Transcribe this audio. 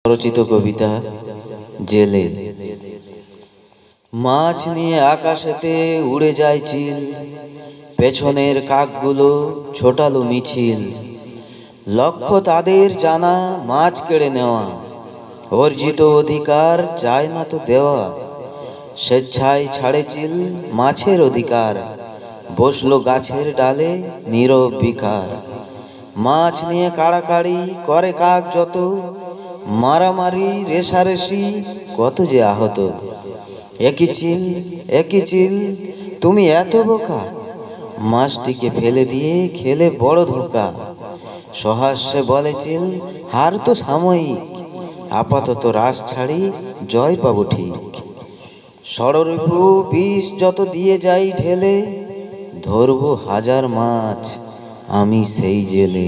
রচিত কবিতা জেলে। মাছ নিয়ে আকাশেতে উড়ে যায় চিল, পেছনের কাকগুলো ছোটালো মিছিল। লক্ষ্য তাদের জানা মাছ কেড়ে নেওয়া, অর্জিত অধিকার চায় না তো দেওয়া। স্বেচ্ছায় ছাড়ে চিল মাছের অধিকার, বসলো গাছের ডালে নীরব ভিখার। মাছ নিয়ে কাড়াকাড়ি করে কাক যত, মারামারি রেষারেষি কত যে আহত। একই চিল তুমি এত বোকা, মাছটিকে ফেলে দিয়ে খেলে বড় ধোকা। সহাস্যে বলে চিল হার তো সাময়িক, আপাতত রাস ছাড়ি জয় পাবো ঠিক। ষড়রিপু বিষ যত দিয়ে যাই ঢেলে, ধরবো হাজার মাছ আমি সেই জেলে।